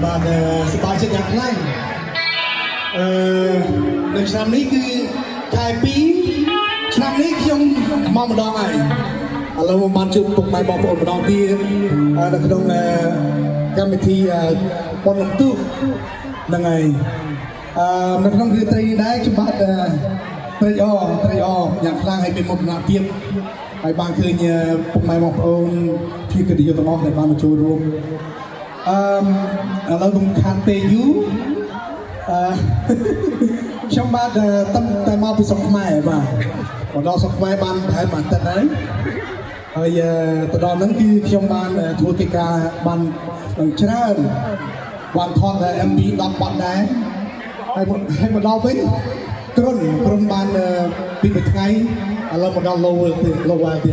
បាទសប្បាយចិត្តយ៉ាងខ្លាំងនៅឆ្នាំនេះគឺខែ2ឆ្នាំនេះខ្ញុំមកម្ដងហើយឥឡូវមកបានជួបពុកម៉ែបងប្អូនម្ដងទៀតនៅក្នុងកម្មវិធីប៉ុនលំទូកហ្នឹងហើយនៅក្នុងរាត្រីនេះដែរខ្ញុំបាទត្រេកអរយ៉ាងខ្លាំងឲ្យមានមោទនភាពហើយបានឃើញពុកម៉ែបងប្អូនជាកិត្តិយសទាំងអស់ដែលបានមកចូលរួមឥឡូវខ្ញុំខាត់ពេលយូរខ្ញុំបាទតែមកពីស្រុកខ្មែរបាទមកដល់ស្រុកខ្មែរបានប្រហែលមួយអាទិត្យហើយទៅដល់ហ្នឹងគឺខ្ញុំបានធ្វើកិច្ចការបានច្រើនបានថត MV 10បទដែរហើយមកដល់វិញគ្រុនបានពីមួយថ្ងៃឥឡូវមកដល់ lower ទៀ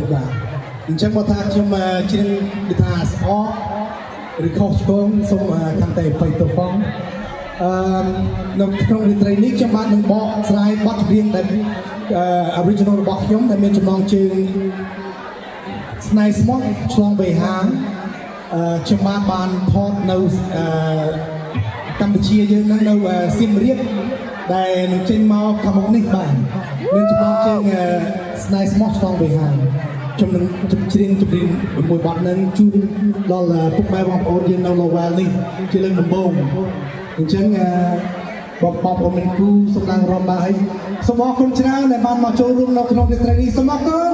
តបាទអញ្ចឹងបើថាខ្ញុំជ្រៀងគឺថាស្អកឬខុសឆ្គងសូមកាន់តែបៃតងផងនៅក្នុងរាត្រីនេះខ្ញុំបាននឹងបកស្រាយបទចម្រៀងដែល original របស់ខ្ញុំដែលមានចំណងជើងស្នេហ៍ស្មោះឆ្លងវេហាងខ្ញុំបានថតនៅកម្ពុជាយើងនៅសៀមរាបដែលនឹងចេញមកខាងមុខនេះបាទមានចំណងជើងស្នេហ៍ស្មោះឆ្លងវេហាងខ្ញុំនឹងច្រៀងចម្រៀងមួយបទនឹងជូនដល់ពុកម៉ែបងប្អូនយើងនៅ Lowell នេះជាលើកដំបូងអញ្ចឹងបងប្អូនមានគូសូមឡើងរំបាទហើយសូមអរគុណច្រើនដែលបានមកចូលរួមនៅក្នុងរាត្រីនេះសូមអរគុណ